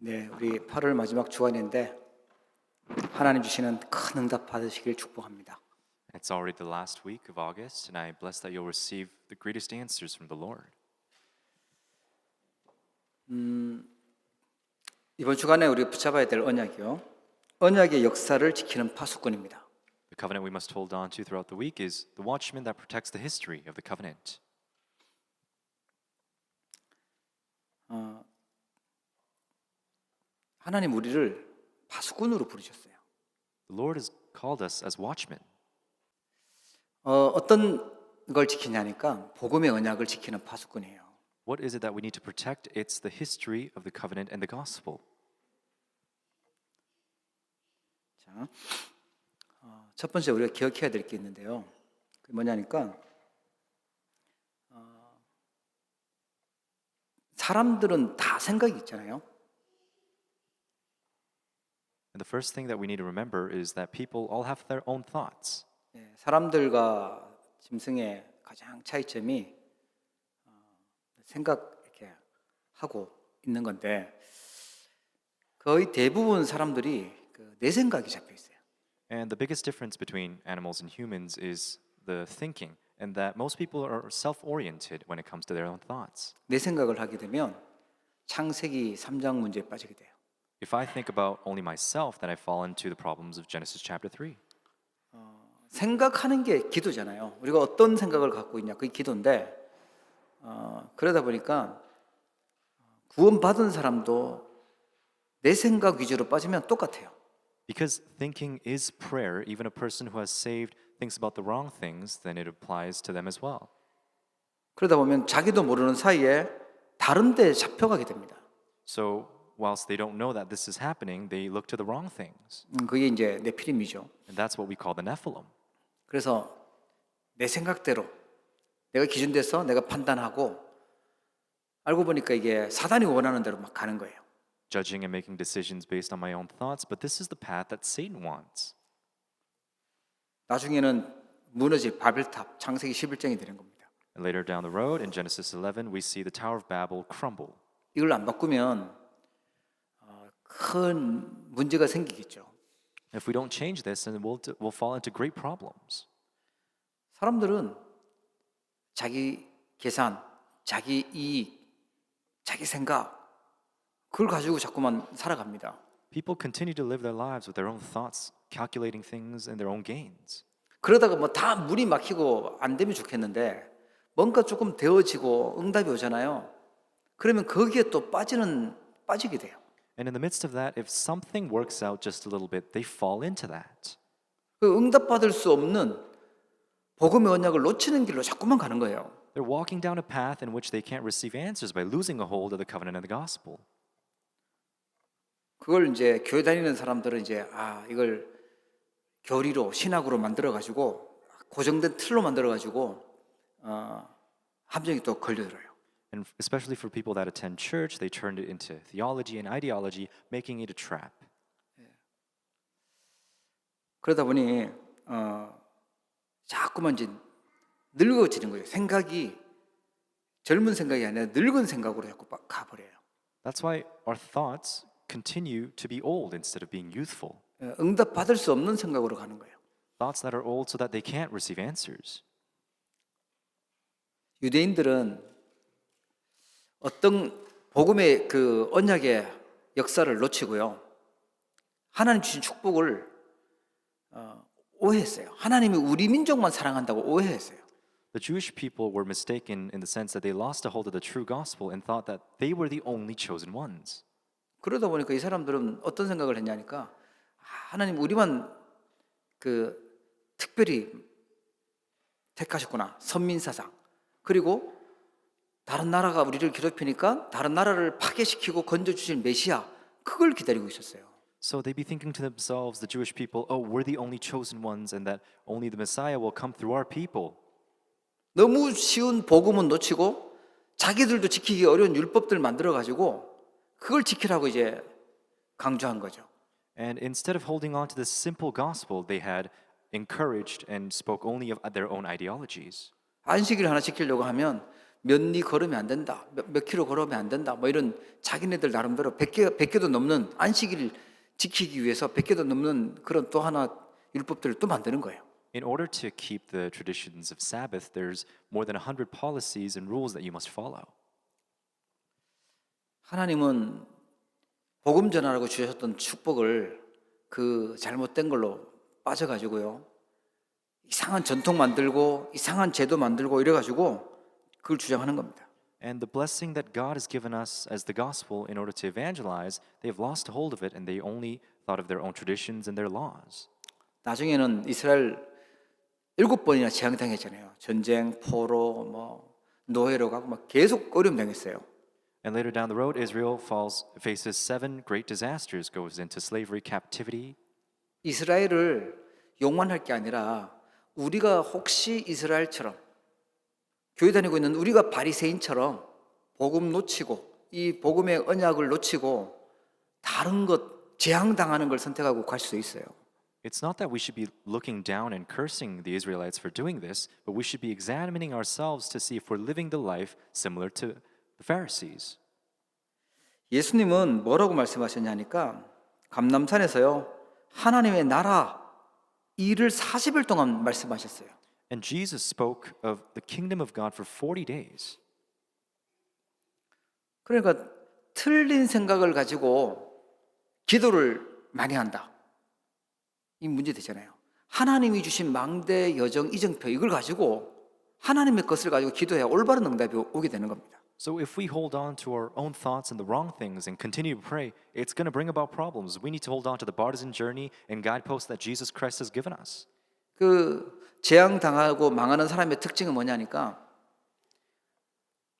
네, 우리 8월 마지막 주간인데 하나님 주시는 큰 응답 받으시길 축복합니다. It's already the last week of August, and I bless that you'll receive the greatest answers from the Lord. 이번 주간에 우리 붙잡아야 될 언약이요. 언약의 역사를 지키는 파수꾼입니다. The covenant we must hold on to throughout the week is the watchman that protects the history of the covenant. 하나님 우리를 파수꾼으로 부르셨어요. The Lord has called us as watchmen. 어떤 걸 지키냐니까 복음의 언약을 지키는 파수꾼이에요. What is it that we need to protect? It's the history of the covenant and the gospel. 자, 첫 번째 우리가 기억해야 될 게 있는데요. 그게 뭐냐니까 사람들은 다 생각이 있잖아요. And the first thing that we need to remember is that people all have their own thoughts. 네, 사람들과 짐승의 가장 차이점이 생각 이렇게 하고 있는 건데 거의 대부분 사람들이 내 생각이 잡혀 있어요. And the biggest difference between animals and humans is the thinking, and that most people are self-oriented when it comes to their own thoughts. 내 생각을 하게 되면 창세기 3장 문제에 빠지게 돼요. If I think about only myself, then I fall into the problems of Genesis chapter 3. 생각하는 게 기도잖아요. 우리가 어떤 생각을 갖고 있냐 그게 기도인데 그러다 보니까 구원받은 사람도 내 생각 위주로 빠지면 똑같아요. Because thinking is prayer, even a person who has saved thinks about the wrong things, then it applies to them as well. 그러다 보면 자기도 모르는 사이에 다른 데 잡혀가게 됩니다. So, whilst they don't know that this is happening, they look to the wrong things. 그게 이제 네피림이죠. And that's what we call the Nephilim. 그래서 내 생각대로 내가 기준돼서 내가 판단하고 알고 보니까 이게 사단이 원하는 대로 막 가는 거예요. Judging and making decisions based on my own thoughts, but this is the path that Satan wants. 나중에는 무너질 바벨탑 창세기 11장이 되는 겁니다. And later down the road, in Genesis 11, we see the Tower of Babel crumble. 이걸 안 바꾸면 큰 문제가 생기겠죠. If we don't change this, then we'll fall into great problems. 사람들은 자기 계산, 자기 이익, 자기 생각 그걸 가지고 자꾸만 살아갑니다. People continue to live their lives with their own thoughts, calculating things and their own gains. 그러다가 뭐 다 물이 막히고 안 되면 좋겠는데 뭔가 조금 데워지고 응답이 오잖아요. 그러면 거기에 또 빠지게 돼요. And in the midst of that, if something works out just a little bit, they fall into that. 그 응답받을 수 없는 복음의 언약을 놓치는 길로 자꾸만 가는 거예요. They're walking down a path in which they can't receive answers by losing a hold of the covenant and the gospel. 그걸 이제 교회 다니는 사람들은 이제 이걸 교리로 신학으로 만들어 가지고 고정된 틀로 만들어 가지고 함정이 또 걸려들어요. And especially for people that attend church, they turned it into theology and ideology, making it a trap. 그러다 보니 자꾸만 이제 늙어지는 거예요. 생각이 젊은 생각이 아니라 늙은 생각으로 자꾸 가버려요. That's why our thoughts continue to be old instead of being youthful. 응답 받을 수 없는 생각으로 가는 거예요. Thoughts that are old so that they can't receive answers. 유대인들은 어떤 복음의 그 언약의 역사를 놓치고요. 하나님 주신 축복을 오해했어요. 하나님이 우리 민족만 사랑한다고 오해했어요. The Jewish people were mistaken in the sense that they lost a hold of the true gospel and thought that they were the only chosen ones. 그러다 보니까 이 사람들은 어떤 생각을 했냐니까 하나님 우리만 그 특별히 택하셨구나. 선민사상. 그리고 다른 나라가 우리를 괴롭히니까 다른 나라를 파괴시키고 건져주실 메시아 그걸 기다리고 있었어요. So they'd be thinking to themselves, the Jewish people, oh, we're the only chosen ones and that only the Messiah will come through our people. 너무 쉬운 복음은 놓치고 자기들도 지키기 어려운 율법들 만들어 가지고 그걸 지키라고 이제 강조한 거죠. And instead of holding on to this simple gospel, they had encouraged and spoke only of their own ideologies. 안식일 하나 지키려고 하면 몇 리 걸으면 안 된다, 몇 킬로 걸으면 안 된다, 뭐 이런 자기네들 나름대로 100개도 넘는 안식일 지키기 위해서 100개도 넘는 그런 또 하나 율법들을 또 만드는 거예요. In order to keep the traditions of Sabbath, there's more than 100 policies and rules that you must follow. 하나님은 복음 전하라고 주셨던 축복을 그 잘못된 걸로 빠져가지고요, 이상한 전통 만들고 이상한 제도 만들고 이래가지고 그걸 주장하는 겁니다. And the blessing that God has given us as the gospel in order to evangelize, they've lost hold of it and they only thought of their own traditions and their laws. 나중에는 이스라엘 7번이나 재앙당했잖아요. 전쟁, 포로, 뭐 노예로 가고 막 계속 어려움 당했어요. And later down the road, Israel faces 7 great disasters, goes into slavery, captivity. 이스라엘을 용만할 게 아니라 우리가 혹시 이스라엘처럼 교회 다니고 있는 우리가 바리새인처럼 복음 놓치고 이 복음의 언약을 놓치고 다른 것 재앙당하는 걸 선택하고 갈 수도 있어요. It's not that we should be looking down and cursing the Israelites for doing this, but we should be examining ourselves to see if we're living the life similar to the Pharisees. 예수님은 뭐라고 말씀하셨냐니까 감람산에서요, 하나님의 나라 일을 40일 동안 말씀하셨어요. And Jesus spoke of the kingdom of God for 40 days. 그러니까 틀린 생각을 가지고 기도를 많이 한다, 이 문제 되잖아요. 하나님이 주신 망대, 여정, 이정표 이걸 가지고 하나님의 것을 가지고 기도해야 올바른 응답이 오게 되는 겁니다. So if we hold on to our own thoughts and the wrong things and continue to pray, it's going to bring about problems. We need to hold on to the partisan journey and guideposts that Jesus Christ has given us. 그 재앙 당하고 망하는 사람의 특징은 뭐냐니까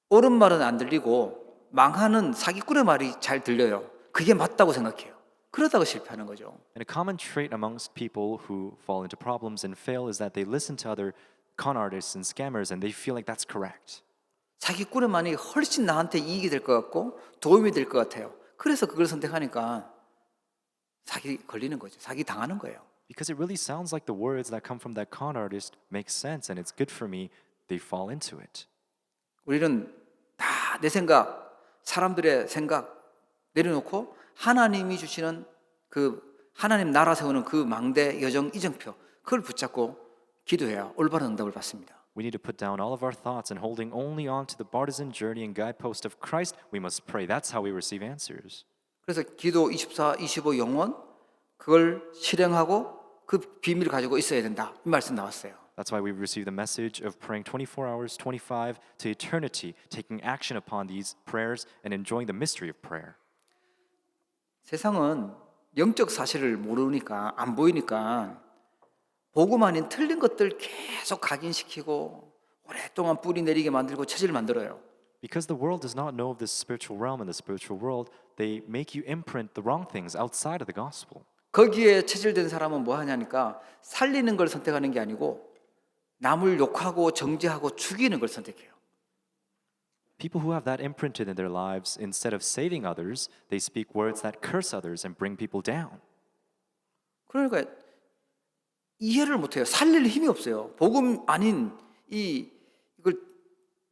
옳은 말은 안 들리고 망하는 사기꾼의 말이 잘 들려요. 그게 맞다고 생각해요. 그러다가 실패하는 거죠. And a common trait amongst people who fall into problems and fail is that they listen to other con artists and scammers and they feel like that's correct. 사기꾼의 말이 훨씬 나한테 이익이 될 것 같고 도움이 될 것 같아요. 그래서 그걸 선택하니까 사기 걸리는 거죠. 사기 당하는 거예요. Because it really sounds like the words that come from that con artist make sense and it's good for me, they fall into it. 우리는 다 내 생각, 사람들의 생각 내려놓고 하나님이 주시는 그 하나님 나라 세우는 그 망대, 여정, 이정표 그걸 붙잡고 기도해야 올바른 응답을 받습니다. We need to put down all of our thoughts and holding only on to the partisan journey and guidepost of Christ, we must pray. That's how we receive answers. 그래서 기도 24, 25 영원 그걸 실행하고 그 비밀을 가지고 있어야 된다, 이 말씀 나왔어요. That's why we receive the message of praying 24 hours, 25 to eternity, taking action upon these prayers and enjoying the mystery of prayer. 세상은 영적 사실을 모르니까 안 보이니까 복음 아닌 틀린 것들 계속 각인시키고 오랫동안 뿌리 내리게 만들고 체질 만들어요. Because the world does not know of this spiritual realm and the spiritual world, they make you imprint the wrong things outside of the gospel. 거기에 체질된 사람은 뭐 하냐니까 살리는 걸 선택하는 게 아니고 남을 욕하고 정죄하고 죽이는 걸 선택해요. People who have that imprinted in their lives, instead of saving others, they speak words that curse others and bring people down. 그러니까 이해를 못해요. 살릴 힘이 없어요. 복음 아닌 이걸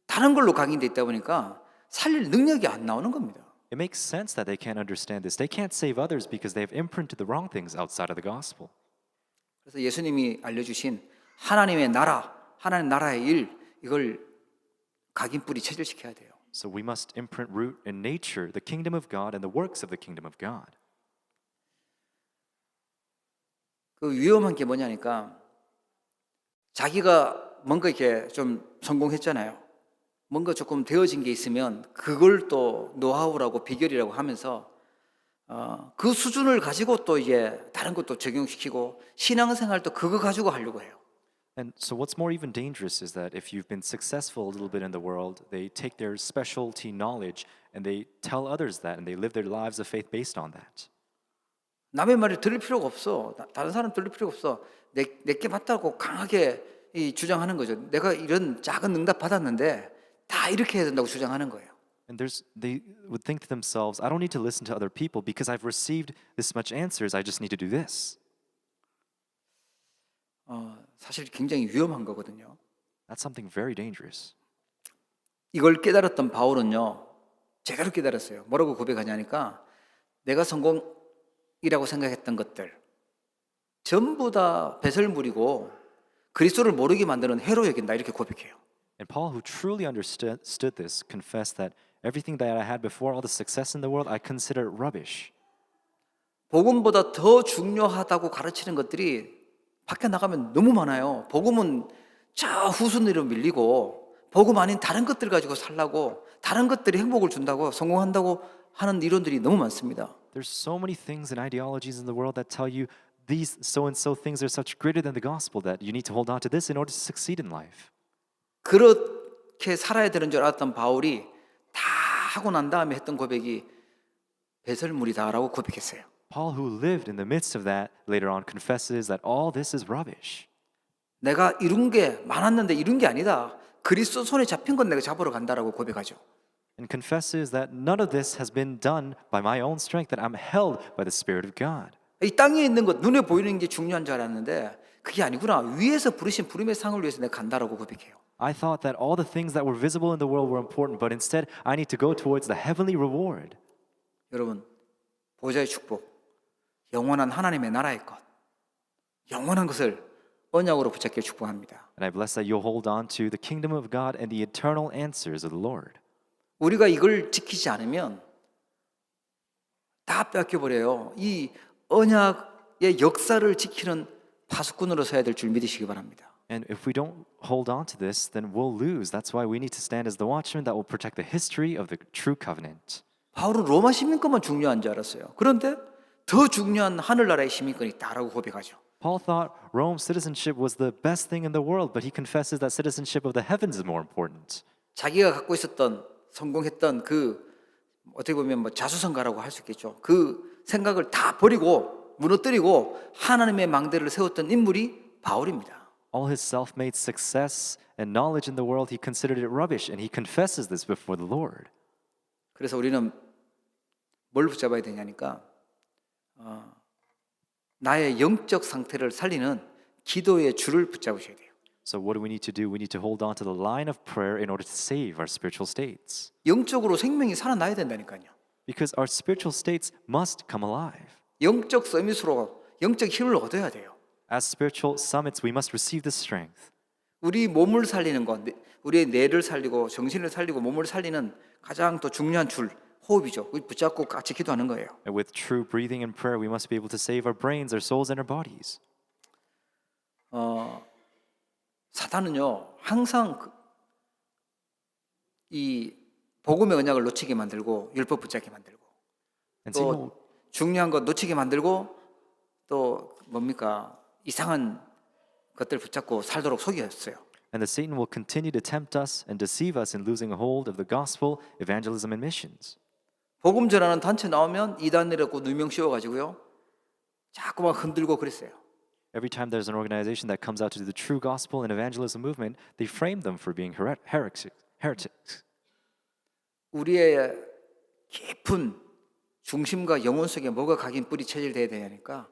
다른 걸로 각인돼 있다 보니까 살릴 능력이 안 나오는 겁니다. It makes sense that they can't understand this. They can't save others because they've imprinted the wrong things outside of the gospel. 그래서 예수님이 알려주신 하나님의 나라, 하나님 나라의 일 이걸 각인 뿌리 체질시켜야 돼요. So we must imprint root in nature, the kingdom of God and the works of the kingdom of God. 그 위험한 게 뭐냐니까 자기가 뭔가 이렇게 좀 성공했잖아요. 뭔가 조금 되어진 게 있으면 그걸 또 노하우라고 비결이라고 하면서 그 수준을 가지고 또 이제 다른 것도 적용시키고 신앙생활도 그거 가지고 하려고 해요. And so what's more even dangerous is that if you've been successful a little bit in the world, they take their specialty knowledge and they tell others that and they live their lives of faith based on that. 남의 말을 들을 필요가 없어. 다른 사람 들을 필요가 없어. 내게 맞다고 강하게 주장하는 거죠. 내가 이런 작은 응답 받았는데 다 이렇게 해야 된다고 주장하는 거예요. And they would think to themselves, I don't need to listen to other people because I've received this much answers. I just need to do this. 사실 굉장히 위험한 거거든요. That's something very dangerous. 이걸 깨달았던 바울은요, 제대로 깨달았어요. 뭐라고 고백하냐니까 내가 성공이라고 생각했던 것들 전부 다 배설물이고 그리스도를 모르게 만드는 해로 여긴다 이렇게 고백해요. And Paul, who truly understood this, confessed that everything that I had before, all the success in the world, I considered rubbish. 복음보다 더 중요하다고 가르치는 것들이 밖에 나가면 너무 많아요. 복음은 저 후순위로 밀리고 복음 아닌 다른 것들 가지고 살라고 다른 것들이 행복을 준다고 성공한다고 하는 이론들이 너무 많습니다. There's so many things and ideologies in the world that tell you these so and so things are such greater than the gospel that you need to hold on to this in order to succeed in life. 그렇게 살아야 되는 줄 알았던 바울이 다 하고 난 다음에 했던 고백이 배설물이다라고 고백했어요. Paul, who lived in the midst of that, later on confesses that all this is rubbish. 내가 이룬 게 많았는데 이룬 게 아니다. 그리스도 손에 잡힌 건 내가 잡으러 간다라고 고백하죠. And confesses that none of this has been done by my own strength, that I'm held by the Spirit of God. 이 땅에 있는 것 눈에 보이는 게 중요한 줄 알았는데 그게 아니구나. 위에서 부르신 부름의 상을 위해서 내가 간다라고 고백해요. I thought that all the things that were visible in the world were important, but instead I need to go towards the heavenly reward. 여러분, 보좌의 축복, 영원한 하나님의 나라의 것, 영원한 것을 언약으로 붙잡게 축복합니다. And I bless that you'll hold on to the kingdom of God and the eternal answers of the Lord. 우리가 이걸 지키지 않으면 다 뺏겨버려요. 이 언약의 역사를 지키는 파수꾼으로 서야 될 줄 믿으시기 바랍니다. And if we don't hold on to this, then we'll lose. That's why we need to stand as the watchman that will protect the history of the true covenant. 바울은 로마 시민권만 중요한 줄 알았어요. 그런데 더 중요한 하늘나라의 시민권이 있다라고 고백하죠. Paul thought Rome citizenship was the best thing in the world, but he confesses that citizenship of the heavens is more important. 자기가 갖고 있었던 성공했던 그 어떻게 보면 뭐 자수성가라고 할 수 있겠죠. 그 생각을 다 버리고 무너뜨리고 하나님의 망대를 세웠던 인물이 바울입니다. All his self-made success and knowledge in the world, he considered it rubbish, and he confesses this before the Lord. 그래서 우리는 뭘 붙잡아야 되냐니까 나의 영적 상태를 살리는 기도의 줄을 붙잡으셔야 돼요. So what do we need to do? We need to hold on to the line of prayer in order to save our spiritual states. 영적으로 생명이 살아나야 된다니까요. Because our spiritual states must come alive. 영적 서밋으로 영적 힘을 얻어야 돼요. As spiritual summits, we must receive this strength. 우리 몸을 살리는 것, 우리의 뇌를 살리고 정신을 살리고 몸을 살리는 가장 더 중요한 줄, 호흡이죠. 붙잡고 같이 기도하는 거예요. And with true breathing and prayer, we must be able to save our brains, our souls, and our bodies. 사탄은요 항상 이 복음의 언약을 놓치게 만들고 율법 붙잡게 만들고 And Satan will, 또 중요한 것 놓치게 만들고 또 뭡니까 이상한 것들 붙잡고 살도록 속였어요. and the Satan will continue to tempt us and deceive us in losing a hold of the gospel, evangelism, and missions. 복음 전하는 단체 나오면 이단이라고 누명 씌워가지고요 자꾸만 흔들고 그랬어요. Every time there's an organization that comes out to do the true gospel and evangelism movement, they frame them for being heretics. 우리의 깊은 중심과 영혼 속에 뭐가 각인 뿌리 체질돼야 되냐니까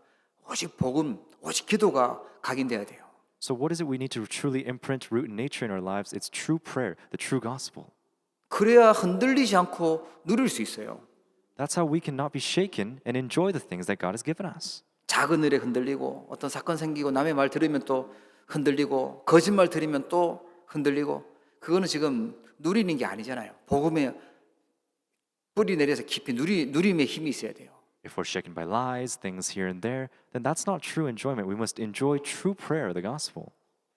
오직 복음, 오직 기도가 각인돼야 돼요. So what is it we need to truly imprint, root in nature in our lives? It's true prayer, the true gospel. 그래야 흔들리지 않고 누릴 수 있어요. That's how we cannot be shaken and enjoy the things that God has given us. 작은 일에 흔들리고 어떤 사건 생기고 남의 말 들으면 또 흔들리고 거짓말 들으면 또 흔들리고 그거는 지금 누리는 게 아니잖아요. 복음에 뿌리 내려서 깊이 누림의 힘이 있어야 돼요. If we're shaken by lies, things here and there, then that's not true enjoyment. We must enjoy true prayer, the gospel.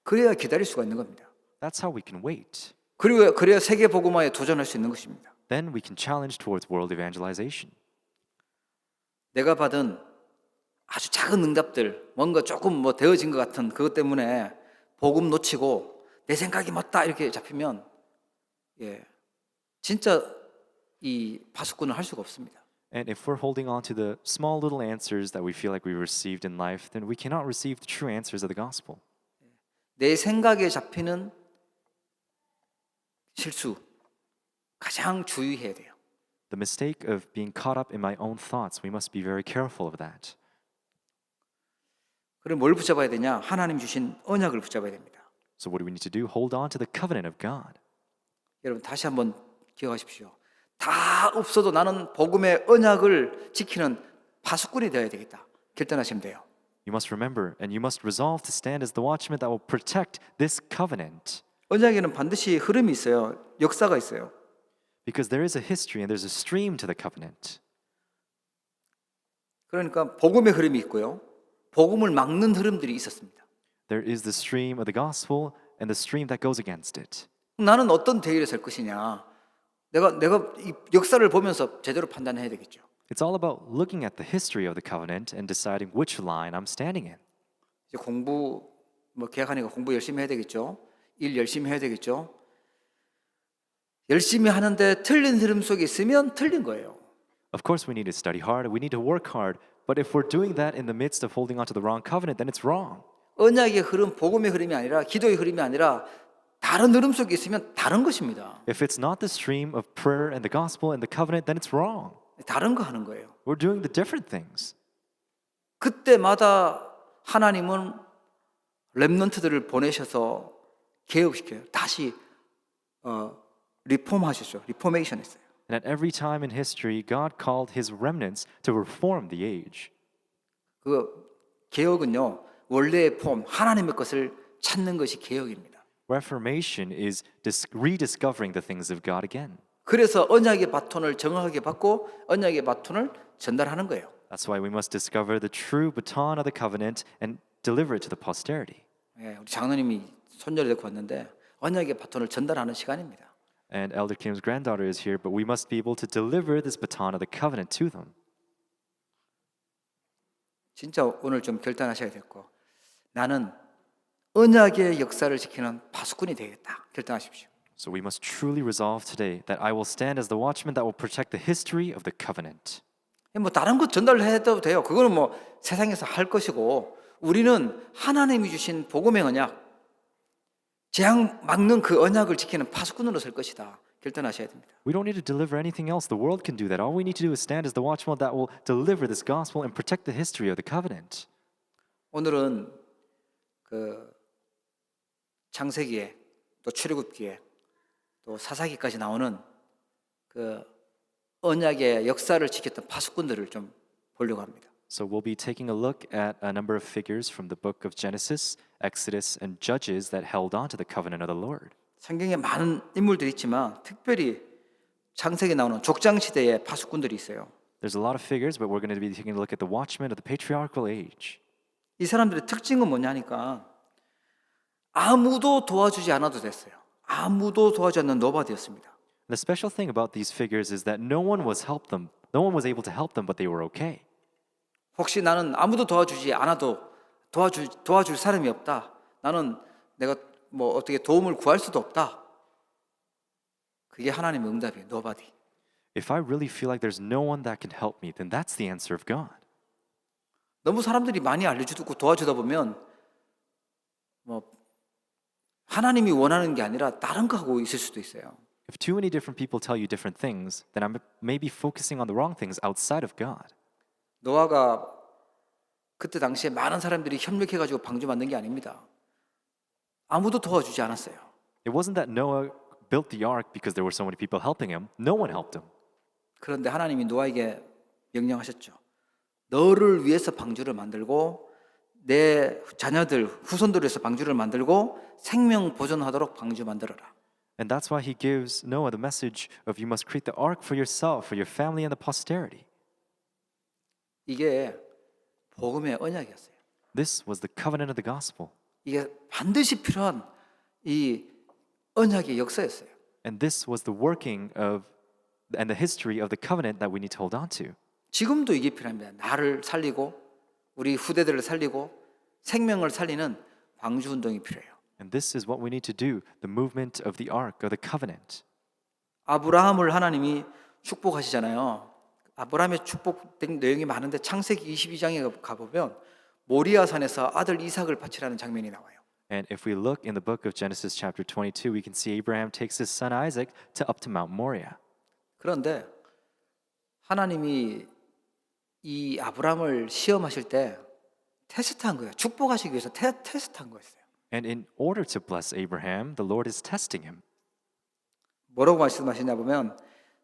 그래야 기다릴 수가 있는 겁니다. That's how we can wait. 그리고 그래야 세계 복음화에 도전할 수 있는 것입니다. Then we can challenge towards world evangelization. 내가 받은 아주 작은 응답들, 뭔가 조금 뭐 되어진 것 같은 그것 때문에 복음 놓치고 내 생각이 맞다 이렇게 잡히면 진짜 이 파수꾼을 할 수가 없습니다. And if we're holding on to the small little answers that we feel like we received in life, then we cannot receive the true answers of the gospel. 내 생각에 잡히는 실수 가장 주의해야 돼요. The mistake of being caught up in my own thoughts, we must be very careful of that. 그럼 뭘 붙잡아야 되냐? 하나님 주신 언약을 붙잡아야 됩니다. So what do we need to do? Hold on to the covenant of God. 여러분 다시 한번 기억하십시오. 다 없어도 나는 복음의 언약을 지키는 파수꾼이 되어야 되겠다. 결단하시면 돼요. You must remember and you must resolve to stand as the watchman that will protect this covenant. 언약에는 반드시 흐름이 있어요. 역사가 있어요. Because there is a history and there's a stream to the covenant. 그러니까 복음의 흐름이 있고요. 복음을 막는 흐름들이 있었습니다. There is the stream of the gospel and the stream that goes against it. 나는 어떤 대의를 설 것이냐. 내가 이 역사를 보면서 제대로 판단해야 되겠죠. It's all about looking at the history of the covenant and deciding which line I'm standing in. 이제 공부 계약하니까 공부 열심히 해야 되겠죠. 일 열심히 해야 되겠죠. 열심히 하는데 틀린 흐름 속에 있으면 틀린 거예요. Of course, we need to study hard, we need to work hard, but if we're doing that in the midst of holding on to the wrong covenant, then it's wrong. 언약의 흐름, 복음의 흐름이 아니라 기도의 흐름이 아니라 다른 흐름 속에 있으면 다른 것입니다. If it's not the stream of prayer and the gospel and the covenant, then it's wrong. 다른 거 하는 거예요. We're doing the different things. 그때마다 하나님은 렘넌트들을 보내셔서 개혁시켜요. 다시 리폼하셨죠. 리포메이션 했어요. And at every time in history, God called his remnants to reform the age. 그 개혁은요. 원래의 폼, 하나님의 것을 찾는 것이 개혁입니다. Reformation is rediscovering the things of God again. 그래서 언약의 바톤을 정확하게 받고 언약의 바톤을 전달하는 거예요. That's why we must discover the true baton of the covenant and deliver it to the posterity. 예, 우리 장로님이 손녀를 데리고 왔는데 언약의 바톤을 전달하는 시간입니다. And Elder Kim's granddaughter is here, but we must be able to deliver this baton of the covenant to them. 진짜 오늘 좀 결단하셔야 됐고 나는 언약의 역사를 지키는 파수꾼이 되겠다. 결단하십시오. So we must truly resolve today that I will stand as the watchman that will protect the history of the covenant. 뭐 다른 것 전달해도 돼요. 그거는 뭐 세상에서 할 것이고 우리는 하나님이 주신 복음의 언약, 재앙 막는 그 언약을 지키는 파수꾼으로 설 것이다. 결단하셔야 됩니다. We don't need to deliver anything else. The world can do that. All we need to do is stand as the watchman that will deliver this gospel and protect the history of the covenant. 오늘은 그 창세기에 또 출애굽기에 또 사사기까지 나오는 그 언약의 역사를 지켰던 파수꾼들을 좀 보려고 합니다. So we'll be taking a look at a number of figures from the book of Genesis, Exodus, and Judges that held on to the covenant of the Lord. 성경에 많은 인물들이 있지만 특별히 창세기에 나오는 족장 시대의 파수꾼들이 있어요. There's a lot of figures, but we're going to be taking a look at the watchmen of the patriarchal age. 이 사람들의 특징은 뭐냐니까 아무도 도와주지 않아도 됐어요. 아무도 도와주지 않는 노바디였습니다. The special thing about these figures is that no one was able to help them, but they were okay. 혹시 나는 아무도 도와주지 않아도 도와줄 사람이 없다. 나는 내가 뭐 어떻게 도움을 구할 수도 없다. 그게 하나님의 응답이에요. Nobody. If I really feel like there's no one that can help me, then that's the answer of God. 너무 사람들이 많이 알려주고 도와주다 보면 뭐 하나님이 원하는 게 아니라 다른 거 하고 있을 수도 있어요. If too many different people tell you different things, then I'm maybe focusing on the wrong things outside of God. 노아가 그때 당시에 많은 사람들이 협력해가지고 방주 만든 게 아닙니다. 아무도 도와주지 않았어요. It wasn't that Noah built the ark because there were so many people helping him. No one helped him. 그런데 하나님이 노아에게 명령하셨죠. 너를 위해서 방주를 만들고 내 자녀들, 후손들을 위해서 방주를 만들고 생명 보존하도록 방주 만들어라. And that's why he gives Noah the message of you must create the ark for yourself, for your family and the posterity. 이게 복음의 언약이었어요. This was the covenant of the gospel. 이게 반드시 필요한 이 언약의 역사였어요. And this was the working of and the history of the covenant that we need to hold on to. 지금도 이게 필요합니다. 나를 살리고 우리 후대들을 살리고 생명을 살리는 방주 운동이 필요해요. And this is what we need to do, the movement of the ark, or the covenant. 아브라함을 하나님이 축복하시잖아요. 아브라함의 축복된 내용이 많은데 창세기 22장에 가보면 모리아산에서 아들 이삭을 바치라는 장면이 나와요. And if we look in the book of Genesis chapter 22, we can see Abraham takes his son Isaac up to Mount Moriah. 그런데 하나님이 이 아브라함을 시험하실 때 테스트한 거예요. 축복하시기 위해서 테스트한 거였어요. And in order to bless Abraham, the Lord is testing him. 뭐라고 말씀하시냐 보면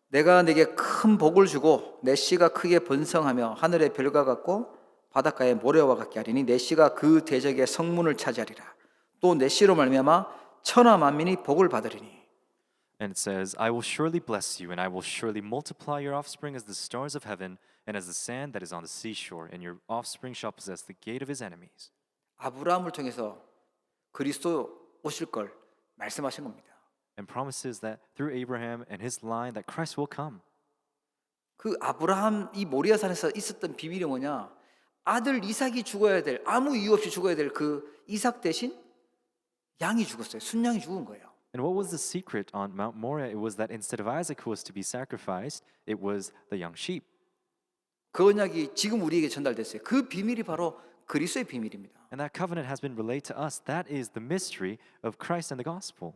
내가 내게 큰 복을 주고 내 씨가 크게 번성하며 하늘의 별과 같고 바닷가의 모래와 같게 하리니 내 씨가 그 대적의 성문을 차지하리라. 또 내 씨로 말미암아 천하 만민이 복을 받으리니. And it says, I will surely bless you, and I will surely multiply your offspring as the stars of heaven and as the sand that is on the seashore, and your offspring shall possess the gate of his enemies. 아브라함을 통해서 그리스도 오실 걸 말씀하신 겁니다. And promises that through Abraham and his line that Christ will come. 그 아브라함 이 모리아산에서 있었던 비밀이 뭐냐? 아들 이삭이 죽어야 될, 아무 이유 없이 죽어야 될 그 이삭 대신 양이 죽었어요. 순양이 죽은 거예요. And what was the secret on Mount Moriah? It was that instead of Isaac who was to be sacrificed, it was the young sheep. 그 언약이 지금 우리에게 전달됐어요. 그 비밀이 바로 그리스도의 비밀입니다. And that covenant has been relayed to us. That is the mystery of Christ and the gospel.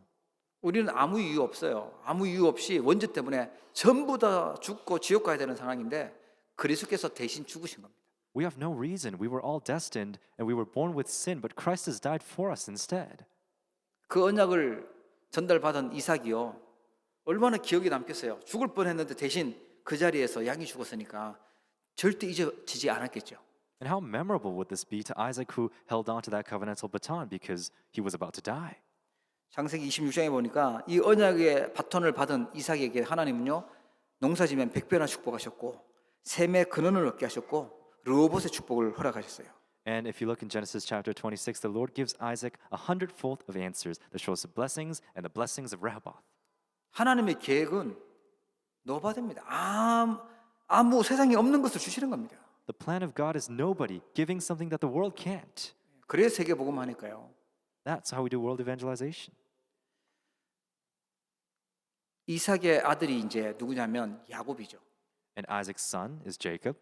우리는 아무 이유 없어요. 아무 이유 없이 원죄 때문에 전부 다 죽고 지옥 가야 되는 상황인데 그리스도께서 대신 죽으신 겁니다. We have no reason. We were all destined and we were born with sin, but Christ has died for us instead. 그 언약을 전달받은 이삭이요. 얼마나 기억에 남겠어요. 죽을 뻔했는데 대신 그 자리에서 양이 죽었으니까 절대 잊어지지 않았겠죠. And how memorable would this be to Isaac who held on to that covenantal baton because he was about to die? 창세기 26장에 보니까 이 언약의 바톤을 받은 이삭에게 하나님은요. 농사지면 100배나 축복하셨고 셈의 근원을 얻게 하셨고 르호봇의 축복을 허락하셨어요. And if you look in Genesis chapter 26, the Lord gives Isaac 100-fold of answers that shows the blessings and the blessings of Rehoboth. 하나님의 계획은 노바됩니다. 아무 세상에 없는 것을 주시는 겁니다. The plan of God is nobody giving something that the world can't. 그래서 세계복음 하니까요. That's how we do world evangelization. 이삭의 아들이 이제 누구냐면 야곱이죠. And Isaac's son is Jacob.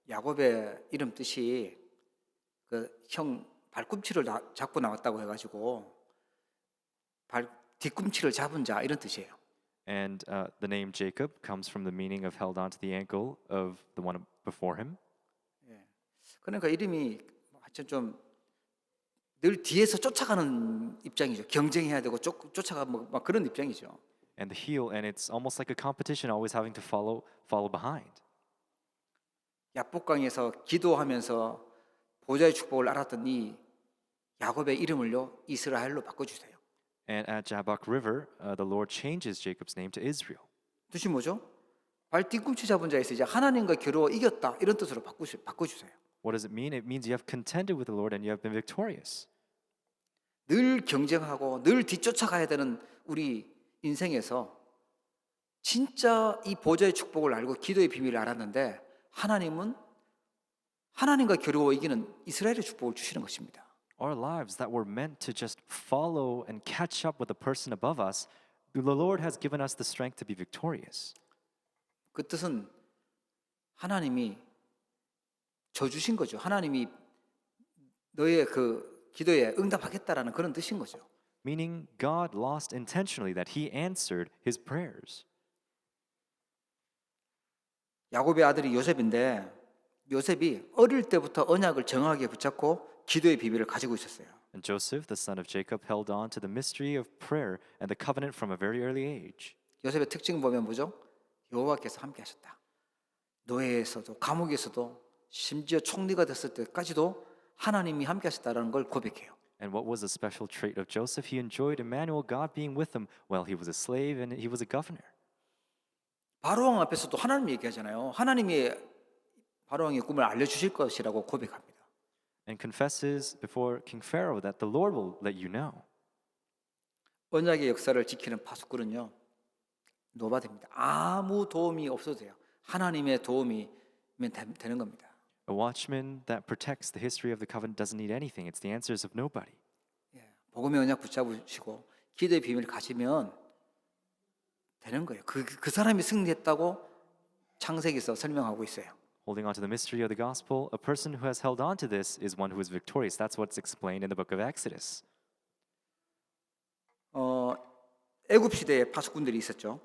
야곱의 이름 뜻이 그 형 발꿈치를 잡고 나왔다고 해가지고 뒤꿈치를 잡은 자 이런 뜻이에요. And the name Jacob comes from the meaning of held onto the ankle of the one before him. 그러니까 이름이 하여튼 좀 늘 뒤에서 쫓아가는 입장이죠. 경쟁해야 되고 쫓아가 막 그런 입장이죠. And the heel, and it's almost like a competition, always having to follow behind. 야복강에서 기도하면서 보좌의 축복을 알았던 이 야곱의 이름을요 이스라엘로 바꿔주세요. And at Jabbok River, the Lord changes Jacob's name to Israel. 뜻이 뭐죠? 발 뒤꿈치 잡은 자에서 이제 하나님과 겨루어 이겼다 이런 뜻으로 바꿔주세요. What does it mean? It means you have contended with the Lord and you have been victorious. 늘 경쟁하고 늘 뒤쫓아가야 되는 우리 인생에서 진짜 이 보좌의 축복을 알고 기도의 비밀을 알았는데 하나님은 하나님과 겨루어 이기는 이스라엘의 축복을 주시는 것입니다. Our lives that were meant to just follow and catch up with the person above us, the Lord has given us the strength to be victorious. 그 뜻은 하나님이 저 주신 거죠. 하나님이 너의 그 기도에 응답하겠다라는 그런 뜻인 거죠. Meaning God lost intentionally that he answered his prayers. 야곱의 아들이 요셉인데 요셉이 어릴 때부터 언약을 정확하게 붙잡고 기도의 비밀을 가지고 있었어요. And Joseph, the son of Jacob, held on to the mystery of prayer and the covenant from a very early age. 요셉의 특징 보면 뭐죠? 여호와께서 함께 하셨다. 노예에서도 감옥에서도 심지어 총리가 됐을 때까지도 하나님이 함께 하셨다라는 걸 고백해요. And what was a special trait of Joseph? He enjoyed Emmanuel, God being with him while he was a slave and he was a governor. 바로왕 앞에서도 하나님 얘기하잖아요. 하나님이 바로왕의 꿈을 알려주실 것이라고 고백합니다. And confesses before King Pharaoh that the Lord will let you know. 언약의 역사를 지키는 파수꾼은요. 노바됩니다. 아무 도움이 없어도 돼요. 하나님의 도움이면 되는 겁니다. A watchman that protects the history of the covenant doesn't need anything. It's the answers of nobody. 복음의 언약 붙잡으시고 기도의 비밀을 가지면 되는 거예요. 그 사람이 승리했다고 창세기에서 설명하고 있어요. Holding on to the mystery of the gospel, a person who has held on to this is one who is victorious. That's what's explained in the book of Exodus. 애굽 시대에 파수꾼들이 있었죠.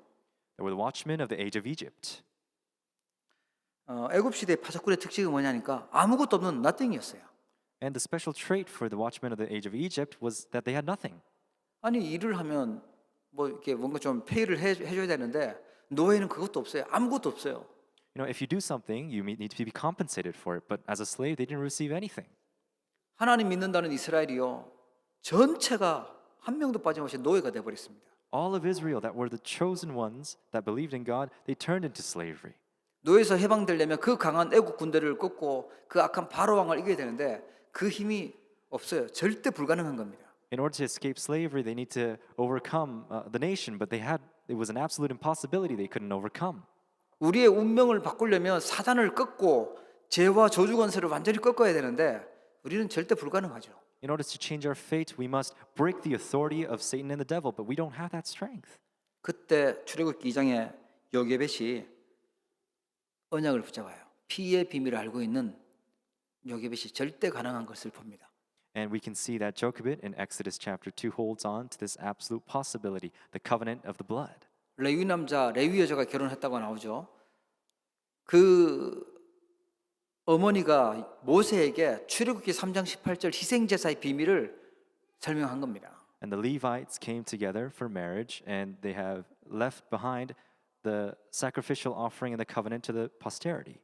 There were the watchmen of the age of Egypt. 애굽 시대 파수꾼의 특징이 뭐냐니까 아무것도 없는 nothing이었어요. And the special trait for the watchmen of the age of Egypt was that they had nothing. 아니 일을 하면 뭐 이렇게 뭔가 좀 페이를 해줘야 되는데 노예는 그것도 없어요. 아무것도 없어요. You know, if you do something, you need to be compensated for it. But as a slave, they didn't receive anything. 하나님 믿는다는 이스라엘이요 전체가 한 명도 빠짐없이 노예가 돼버렸습니다. All of Israel that were the chosen ones that believed in God, they turned into slavery. 노예에서 해방되려면 그 강한 애국 군대를 꺾고 그 악한 바로 왕을 이겨야 되는데 그 힘이 없어요. 절대 불가능한 겁니다. In order to escape slavery, they need to overcome the nation, but it was an absolute impossibility they couldn't overcome. 우리의 운명을 바꾸려면 사단을 꺾고 죄와 저주 권세를 완전히 꺾어야 되는데 우리는 절대 불가능하죠. In order to change our fate, we must break the authority of Satan and the devil, but we don't have that strength. 그때 출애굽기 2장에 요게벳이 언약을 붙잡아요. 피의 비밀을 알고 있는 요게벳이 절대 가능한 것을 봅니다. And we can see that Jochebed in Exodus chapter 2 holds on to this absolute possibility, the covenant of the blood. 레위 남자, 레위 여자가 결혼했다고 나오죠. 그 어머니가 모세에게 출애굽기 3장 18절 희생 제사의 비밀을 설명한 겁니다. And the Levites came together for marriage, and they have left behind the sacrificial offering and the covenant to the posterity.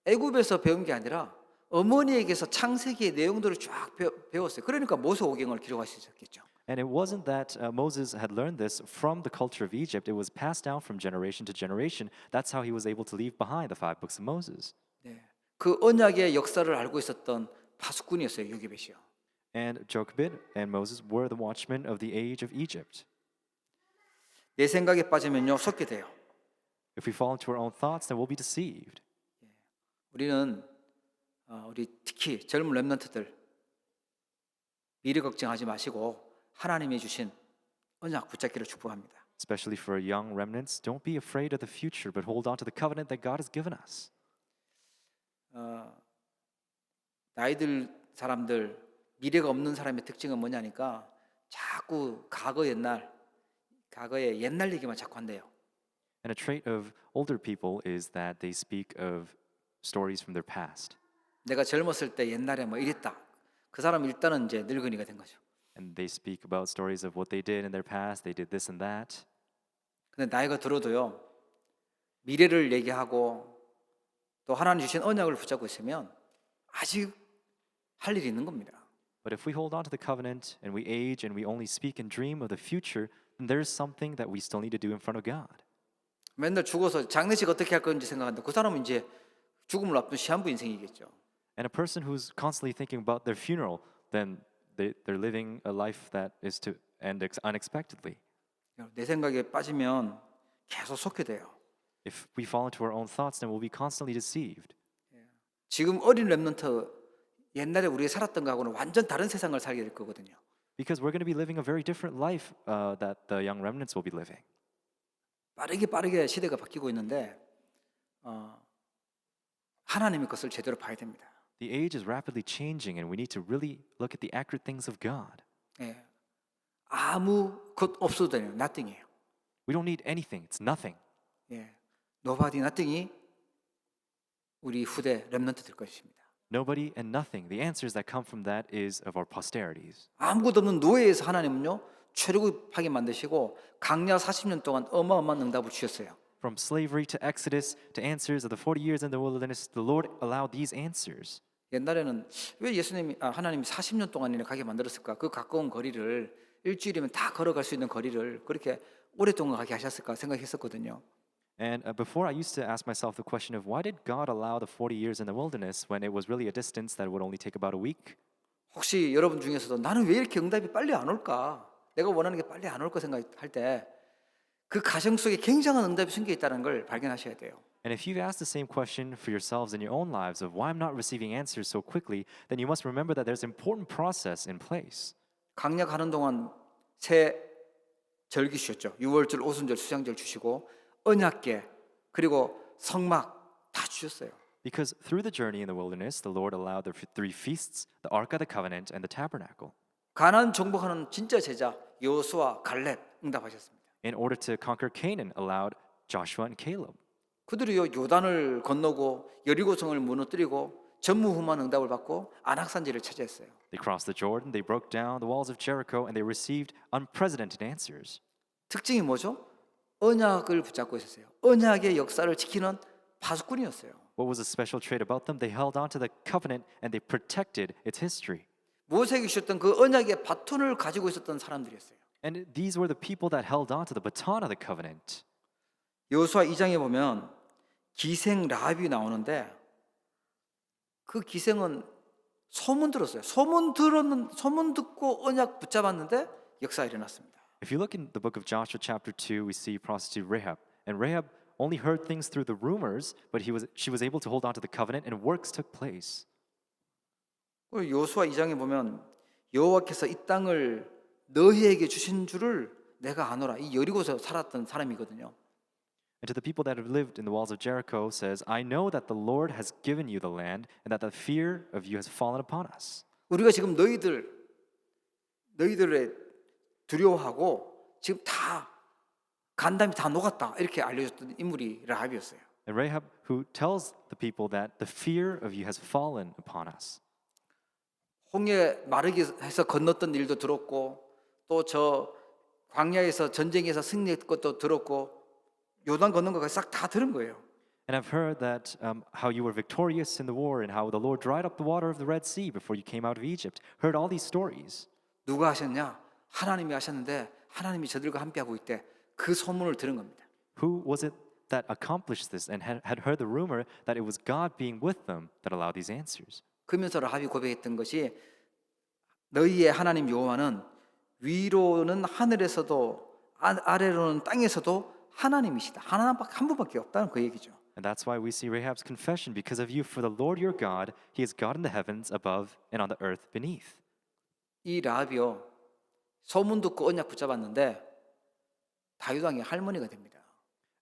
애굽에서 배운 게 아니라 어머니에게서 창세기의 내용들을 쫙 배웠어요. 그러니까 모세오경을 기록할 수 있었겠죠. And it wasn't that Moses had learned this from the culture of Egypt. It was passed down from generation to generation. That's how he was able to leave behind the 5 books of Moses. 네. 그 언약의 역사를 알고 있었던 파수꾼이었어요, 요게벳이요. And Jochebed and Moses were the watchmen of the age of Egypt. 내 생각에 빠지면요 속게 돼요. If we fall into our own thoughts, then we'll be deceived. 우리는 우리 특히 젊은 렘넌트들 미래 걱정하지 마시고 하나님이 주신 언약 붙잡기를 축복합니다. Especially for young remnants, don't be afraid of the future, but hold on to the covenant that God has given us. 나이들 사람들 미래가 없는 사람의 특징은 뭐냐니까 자꾸 과거의 옛날 얘기만 자꾸 한대요. And a trait of older people is that they speak of stories from their past. 내가 젊었을 때 옛날에 뭐 이랬다. 그 사람은 일단은 이제 늙은이가 된 거죠. And they speak about stories of what they did in their past. They did this and that. 근데 나이가 들어도요. 미래를 얘기하고 또 하나님 주신 언약을 붙잡고 있으면 아직 할 일이 있는 겁니다. But if we hold on to the covenant and we age and we only speak and dream of the future, then there's something that we still need to do in front of God. 맨날 죽어서 장례식 어떻게 할 건지 생각하는데 그 사람은 이제 죽음을 앞둔 시한부 인생이겠죠. And a person who's constantly thinking about their funeral, then they're living a life that is to end unexpectedly. 내 생각에 빠지면 계속 속게 돼요. If we fall into our own thoughts, then we'll be constantly deceived. 지금 어린 렘넌트 옛날에 우리가 살았던 거하고는 완전 다른 세상을 살게 될 거거든요. Because we're going to be living a very different life that the young remnants will be living. 빠르게 시대가 바뀌고 있는데 하나님의 것을 제대로 봐야 됩니다. The age is rapidly changing, and we need to really look at the accurate things of God. 예. 아무 것 없어도 돼요. nothing이에요. We don't need anything. It's nothing. 예. nobody, nothing이 우리 후대 렘넌트 될 것입니다. Nobody and nothing. The answers that come from that is of our posterities. 아무것도 없는 노예에서 하나님은요 출애굽하게 만드시고 강야 40년 동안 어마어마한 응답을 주셨어요. From slavery to Exodus to answers of the 40 years in the wilderness, the Lord allowed these answers. 옛날에는 왜 하나님이 40년 동안이나 가게 만들었을까? 그 가까운 거리를 일주일이면 다 걸어갈 수 있는 거리를 그렇게 오랫동안 가게 하셨을까 생각했었거든요. And before I used to ask myself the question of why did God allow the 40 years in the wilderness when it was really a distance that would only take about a week? 혹시 여러분 중에서도 나는 왜 이렇게 응답이 빨리 안 올까? 내가 원하는 게 빨리 안 올까 생각할 때 그 가정 속에 굉장한 응답이 숨겨 있다는 걸 발견하셔야 돼요. And if you've asked the same question for yourselves in your own lives of why I'm not receiving answers so quickly, then you must remember that there's an important process in place. 강약 하는 동안 새 절기 주셨죠. 유월절, 오순절, 수장절 주시고 언약궤 그리고 성막 다 주셨어요. Because through the journey in the wilderness, the Lord allowed the 3 feasts, the Ark of the Covenant, and the Tabernacle. 가나안 정복하는 진짜 제자 여호수아, 갈렙 응답하셨습니다. In order to conquer Canaan, allowed Joshua and Caleb. 그들이요 요단을 건너고 여리고성을 무너뜨리고 전무후무한 응답을 받고 안악산지를 차지했어요. They crossed the Jordan, they broke down the walls of Jericho, and they received unprecedented answers. 특징이 뭐죠? 언약을 붙잡고 있었어요. 언약의 역사를 지키는 파수꾼이었어요. What was a special trait about them? They held on to the covenant and they protected its history. 모세에게 주셨던 그 언약의 바톤을 가지고 있었던 사람들이었어요. And these were the people that held on to the baton of the covenant. 여호수아 2장에 보면 기생 라합이 나오는데 그 기생은 소문 들었어요. 소문 듣고 언약 붙잡았는데 역사가 일어났습니다. If you look in the book of Joshua chapter 2, we see prostitute Rahab. And Rahab only heard things through the rumors, but she was able to hold on to the covenant and works took place. 여호수아 2장에 보면 여호와께서 이 땅을 너희에게 주신 줄을 내가 아노라. 이 여리고에서 살았던 사람이거든요. And to the people that have lived in the walls of Jericho says, I know that the Lord has given you the land and that the fear of you has fallen upon us. 우리가 지금 너희들의 두려워하고 지금 다 간담이 다 녹았다 이렇게 알려줬던 인물이 라합이었어요. And Rahab, who tells the people that the fear of you has fallen upon us. 홍해 마르기 해서 건넜던 일도 들었고 또 저 광야에서 전쟁에서 승리했던 것도 들었고 요단 건넌 거 싹 다 들은 거예요. And I've heard that how you were victorious in the war and how the Lord dried up the water of the Red Sea before you came out of Egypt. Heard all these stories. 누가 하셨냐? 하나님이 하셨는데 하나님이 저들과 함께하고 있대. 그 소문을 들은 겁니다. Who was it that accomplished this and had heard the rumor that it was God being with them that allowed these answers? 그러면서 라합이 고백했던 것이 너희의 하나님 여호와는 위로는 하늘에서도 아래로는 땅에서도 하나님이시다. 한 분밖에 없다는 그 얘기죠. And that's why we see Rahab's confession, because of you, for the Lord your God, He is God in the heavens above and on the earth beneath. 이 라합이요 소문 듣고 언약 붙잡았는데 다윗 왕의 할머니가 됩니다.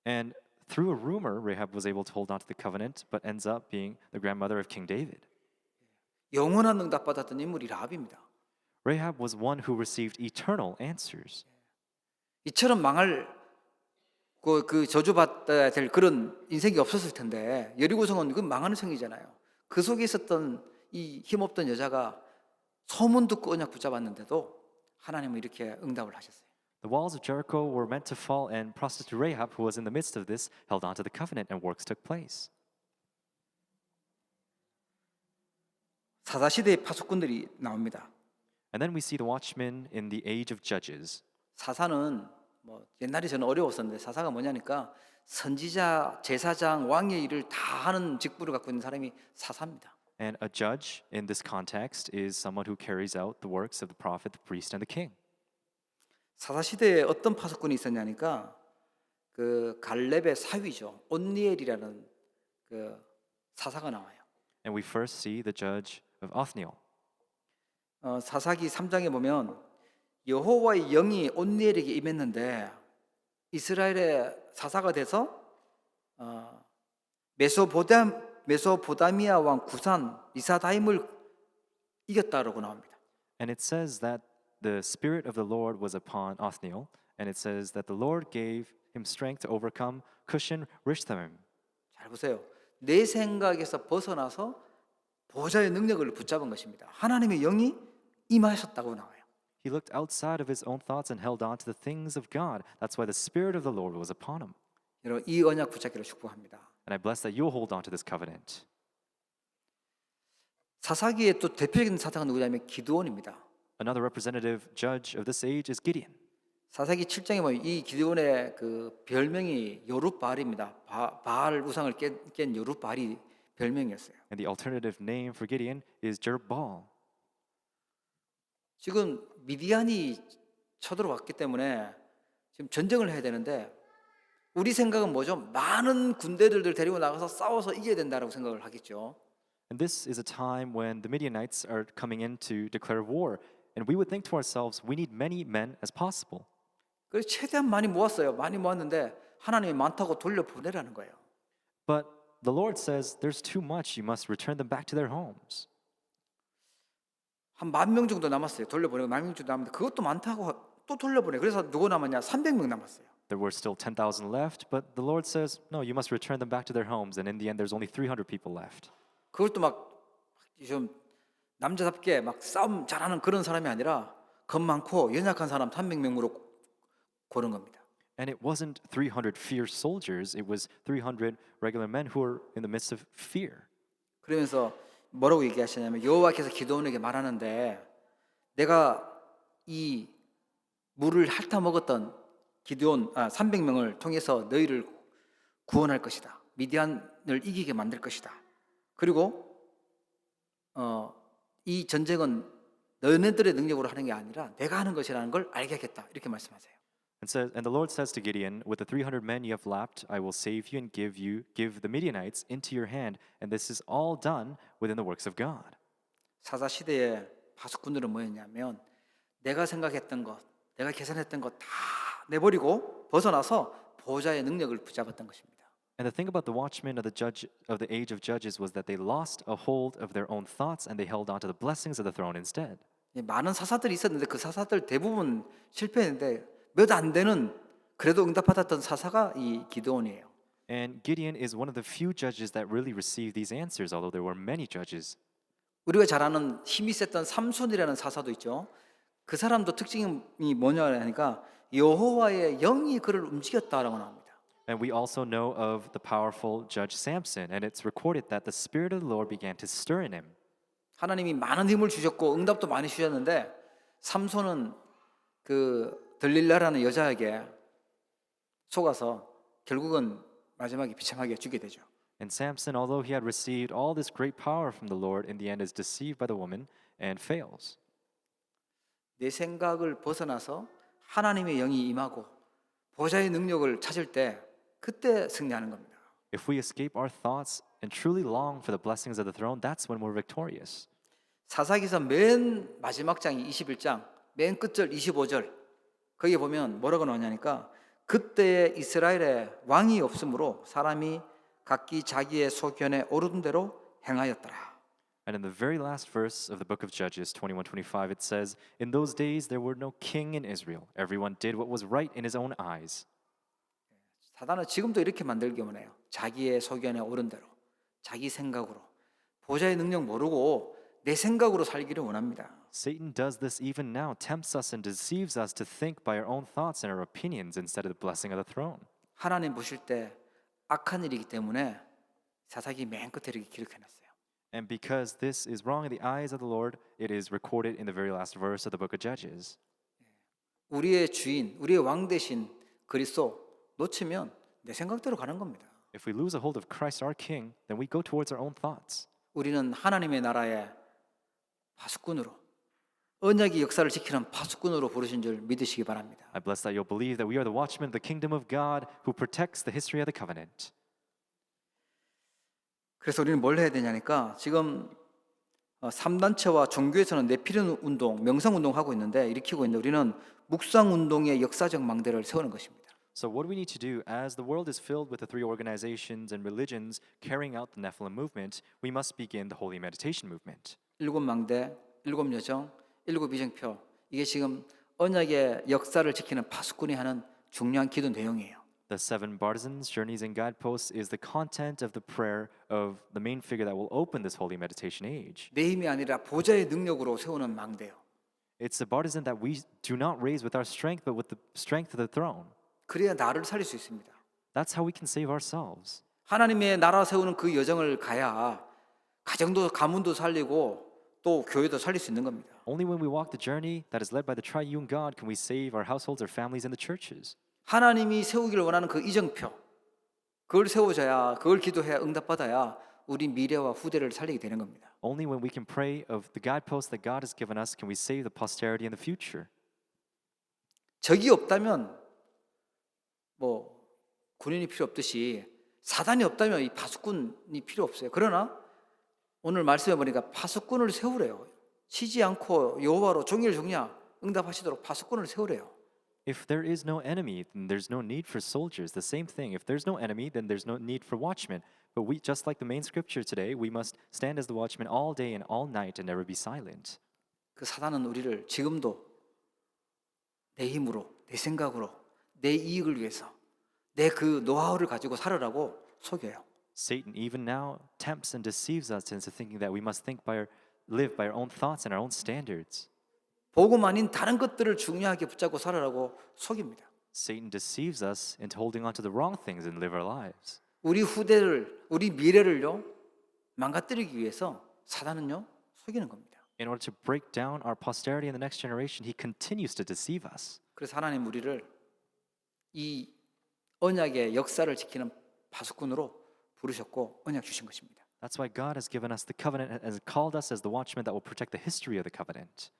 And through a rumor, Rahab was able to hold on to the covenant, but ends up being the grandmother of King David. 영원한 응답 받았던 인물이 라합입니다. Rahab was one who received eternal answers. 이처럼 망할 그 저주받아야 될 그런 인생이 없었을 텐데 여리고성은 그 망하는 성이잖아요. 그 속에 있었던 이 힘없던 여자가 소문 듣고 언약 붙잡았는데도 하나님은 이렇게 응답을 하셨어요. The walls of Jericho were meant to fall, and prostitute Rahab, who was in the midst of this, held on to the covenant, and works took place. 사사시대의 파수꾼들이 나옵니다. And then we see the watchmen in the age of Judges. 사사는 뭐 옛날에 저는 어려웠었는데 사사가 뭐냐니까 선지자, 제사장, 왕의 일을 다 하는 직분을 갖고 있는 사람이 사사입니다. And a judge in this context is someone who carries out the works of the prophet, the priest, and the king. 사사 시대에 어떤 파수꾼이 있었냐니까 그 갈렙의 사위죠. 온니엘이라는 그 사사가 나와요. And we first see the judge of Othniel. 사사기 3장에 보면 여호와의 영이 온니엘에게 임했는데 이스라엘의 사사가 돼서 메소포다미아 왕 구산 리사다임을 이겼다라고 나옵니다. And it says that the spirit of the Lord was upon Othniel, and it says that the Lord gave him strength to overcome Cushan Rishathaim. 잘 보세요. 내 생각에서 벗어나서 보좌의 능력을 붙잡은 것입니다. 하나님의 영이 임하셨다고 나와요. He looked outside of his own thoughts and held on to the things of God. That's why the spirit of the Lord was upon him. 여러분 이 언약 붙잡기를 축복합니다. And I bless that you'll hold on to this covenant. 사사기의 또 대표적인 사사가 누구냐면 기드온입니다. Another representative judge of this age is Gideon. 사사기 7장에 보면 이 기드온의 그 별명이 여룻바알입니다. 바알 우상을 깬 여룻바알이 별명이었어요. And the alternative name for Gideon is Jerubbaal. 지금 미디안이 쳐들어왔기 때문에 지금 전쟁을 해야 되는데 우리 생각은 뭐죠? 많은 군대들을 데리고 나가서 싸워서 이겨야 된다라고 생각을 하겠죠. And this is a time when the Midianites are coming in to declare war. And we would think to ourselves, we need many men as possible. 그래서 최대한 많이 모았어요. 많이 모았는데 하나님이 많다고 돌려보내라는 거예요. But the Lord says, there's too much. You must return them back to their homes. 한 10,000명 정도 남았어요. 돌려보내고 10,000명 정도 남았는데 그것도 많다고 또 돌려보내. 그래서 누구 남았냐? 300명 남았어요. There were still 10,000 left, but the Lord says, no, you must return them back to their homes. And in the end, there's only 300 people left. 그것도 막 좀 남자답게 막 싸움 잘하는 그런 사람이 아니라 겁 많고 연약한 사람 300명으로 고른 겁니다. And it wasn't 300 fierce soldiers, it was 300 regular men who were in the midst of fear. 그러면서 뭐라고 얘기하시냐면 여호와께서 기드온에게 말하는데 내가 이 물을 핥아 먹었던 기드온 300명을 통해서 너희를 구원할 것이다. 미디안을 이기게 만들 것이다. 그리고 이 전쟁은 너네들의 능력으로 하는 게 아니라 내가 하는 것이라는 걸 알게 하겠다. 이렇게 말씀하세요. And the Lord says to Gideon, with the 300 men you have lapped, I will save you and give the Midianites into your hand, and this is all done within the works of God. 사사 시대의 파수꾼들은 뭐였냐면 내가 생각했던 것, 내가 계산했던 것 다 내버리고 벗어나서 보호자의 능력을 붙잡았던 것입니다. And the thing about the watchmen of the age of Judges was that they lost a hold of their own thoughts and they held on to the blessings of the throne instead. 많은 사사들이 있었는데 그 사사들 대부분 실패했는데 몇 안 되는 그래도 응답받았던 사사가 이 기드온이에요. And Gideon is one of the few judges that really received these answers, although there were many judges. 우리가 잘 아는 힘이 셌던 삼손이라는 사사도 있죠. 그 사람도 특징이 뭐냐 하니까 여호와의 영이 그를 움직였다라고 나옵니다. And we also know of the powerful judge Samson, and it's recorded that the Spirit of the Lord began to stir in him. 하나님이 많은 힘을 주셨고 응답도 많이 주셨는데 삼손은 그 들릴라라는 여자에게 속아서 결국은 마지막에 비참하게 죽게 되죠. And Samson, although he had received all this great power from the Lord, in the end is deceived by the woman and fails. 내 생각을 벗어나서 하나님의 영이 임하고 보좌의 능력을 찾을 때 그때 승리하는 겁니다. If we escape our thoughts and truly long for the blessings of the throne, that's when we're victorious. 사사기서 맨 마지막 장이 21장, 맨 끝절 25절 거기에 보면 뭐라고 나오냐니까 그때에 이스라엘에 왕이 없으므로 사람이 각기 자기의 소견에 오르는 대로 행하였더라. And in the very last verse of the book of Judges 21:25 it says, "In those days there were no king in Israel. Everyone did what was right in his own eyes." 사단은 지금도 이렇게 만들기 원해요. 자기의 소견에 오른 대로, 자기 생각으로, 보좌의 능력 모르고 내 생각으로 살기를 원합니다. Satan does this even now, tempts us and deceives us to think by our own thoughts and our opinions instead of the blessing of the throne. 하나님 보실 때 악한 일이기 때문에 사사기 맨 끝에 이렇게 기록해놨어요. And because this is wrong in the eyes of the Lord, it is recorded in the very last verse of the book of Judges. 우리의 주인, 우리의 왕 대신 그리스도 놓치면 내 생각대로 가는 겁니다. If we lose a hold of Christ our King, then we go towards our own thoughts. 우리는 하나님의 나라의 파수꾼으로 언약의 역사를 지키는 파수꾼으로 부르신 줄 믿으시기 바랍니다. I bless that you'll believe that we are the watchmen of the kingdom of God who protects the history of the covenant. 그래서 우리는 뭘 해야 되냐니까 지금 3단체와 종교에서는 내피련 운동, 명상 운동 하고 있는데 일으키고 있는데 우리는 묵상 운동의 역사적 망대를 세우는 것입니다. So what do we need to do as the world is filled with the three organizations and religions carrying out the Nephilim movement, we must begin the holy meditation movement. 7망대, 7여정, 7비정표 이게 지금 언약의 역사를 지키는 파수꾼이 하는 중요한 기도 내용이에요. The 7 partisans, journeys, and guideposts is the content of the prayer of the main figure that will open this holy meditation age. 내 힘이 아니라 보좌의 능력으로 세우는 망대요. It's a partisan that we do not raise with our strength, but with the strength of the throne. 그래야 나를 살릴 수 있습니다. That's how we can save ourselves. 하나님의 나라 세우는 그 여정을 가야 가정도 가문도 살리고 또 교회도 살릴 수 있는 겁니다. Only when we walk the journey that is led by the triune God can we save our households, our families, and the churches. 하나님이 세우기를 원하는 그 이정표 그걸 세워져야 그걸 기도해야 응답받아야 우리 미래와 후대를 살리게 되는 겁니다. Only when we can pray of the guideposts that God has given us can we save the posterity in the future. 적이 없다면 뭐 군인이 필요 없듯이 사단이 없다면 이 파수꾼이 필요 없어요. 그러나 오늘 말씀해 보니까 파수꾼을 세우래요. 쉬지 않고 여호와로 종일종야 응답하시도록 파수꾼을 세우래요. If there is no enemy, then there's no need for soldiers. The same thing. If there's no enemy, then there's no need for watchmen. But we, just like the main scripture today, we must stand as the watchmen all day and all night and never be silent. 그 사단은 우리를 지금도 내 힘으로, 내 생각으로, 내 이익을 위해서 내 그 노하우를 가지고 살으라고 속여요. Satan even now tempts and deceives us into thinking that we must live by our own thoughts and our own standards. 복음 아닌 다른 것들을 중요하게 붙잡고 살으라고 속입니다. Satan deceives us into holding on to the wrong things and live our lives. 우리 후대를, 우리 미래를요 망가뜨리기 위해서 사단은요 속이는 겁니다. In order to break down our posterity in the next generation, he continues to deceive us. 그래서 하나님 우리를 이 언약의 역사를 지키는 파수꾼으로 부르셨고 언약 주신 것입니다. That's why God has given us the covenant and has called us as the watchmen that will protect the history of the covenant.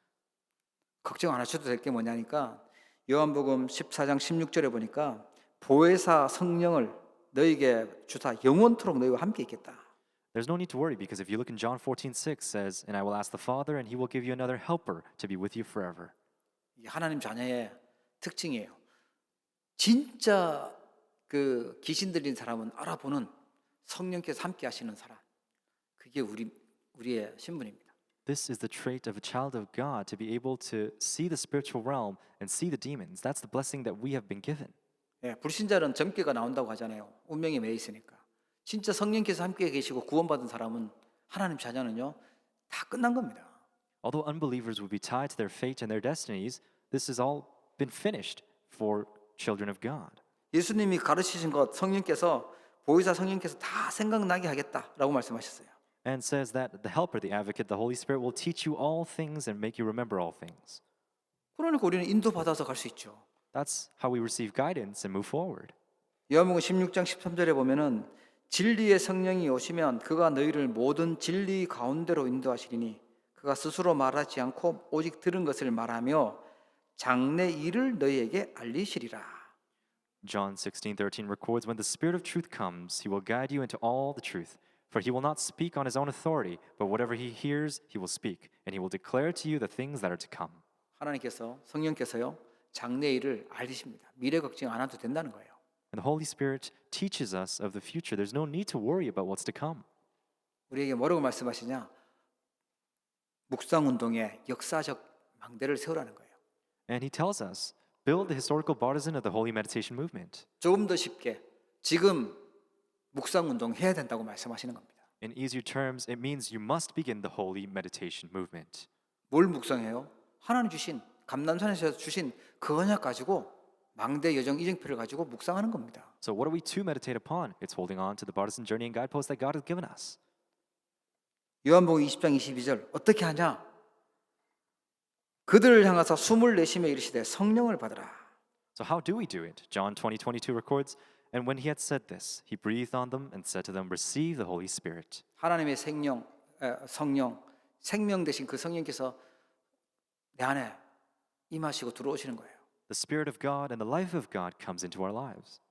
걱정 안 하셔도 될 게 뭐냐니까 요한복음 14장 16절에 보니까 보혜사 성령을 너에게 주사 영원토록 너희와 함께 있겠다. There's no need to worry because if you look in John 14:6 says, "And I will ask the Father and he will give you another helper to be with you forever." 이게 하나님 자녀의 특징이에요. 진짜 그 귀신 들린 사람은 알아보는 성령께서 함께 하시는 사람. 그게 우리의 신분입니다. This is the trait of a child of God to be able to see the spiritual realm and see the demons. That's the blessing that we have been given. 예, 불신자는 점괘가 나온다고 하잖아요. 운명에 매여 있으니까. 진짜 성령께서 함께 계시고 구원받은 사람은 하나님 자녀는요 다 끝난 겁니다. Although unbelievers will be tied to their fate and their destinies, this has all been finished for children of God. 예수님이 가르치신 것 성령께서 보혜사 성령께서 다 생각나게 하겠다라고 말씀하셨어요. And says that the helper, the advocate, the Holy Spirit will teach you all things and make you remember all things. 그러니까 우리는 인도받아서 갈 수 있죠. That's how we receive guidance and move forward. 요한복음 16장 13절에 보면은 진리의 성령이 오시면 그가 너희를 모든 진리 가운데로 인도하시리니 그가 스스로 말하지 않고 오직 들은 것을 말하며 장래 일을 너희에게 알리시리라. John 16:13 records, "When the Spirit of truth comes, he will guide you into all the truth. For he will not speak on his own authority, but whatever he hears, he will speak, and he will declare to you the things that are to come." 하나님께서 성령께서요 장래 일을 알리십니다. 미래 걱정 안 해도 된다는 거예요. And the Holy Spirit teaches us of the future. There's no need to worry about what's to come. 우리에게 뭐라고 말씀하시냐? 묵상 운동의 역사적 망대를 세우라는 거예요. And he tells us, build the historical partisan of the Holy Meditation movement. 조금 더 쉽게 지금 묵상 운동 해야 된다고 말씀하시는 겁니다. In easier terms, it means you must begin the Holy Meditation movement. 뭘 묵상해요? 하나님 주신 감남산에서 주신 그 언약 가지고 망대 여정 이정표를 가지고 묵상하는 겁니다. So what are we to meditate upon? It's holding on to the partisan journey and guideposts that God has given us. 요한복음 20장 22절 어떻게 하냐? 그들을 향하사 숨을 내쉬며 이르시되 성령을 받으라. So how do we do it? John 20:22 records, "And when he had said this, he breathed on them and said to them, Receive the Holy Spirit." 하나님의 성령, 생명 되신 그 성령께서 내 안에 임하시고 들어오시는 거예요. The Spirit of God and the life of God comes into our lives.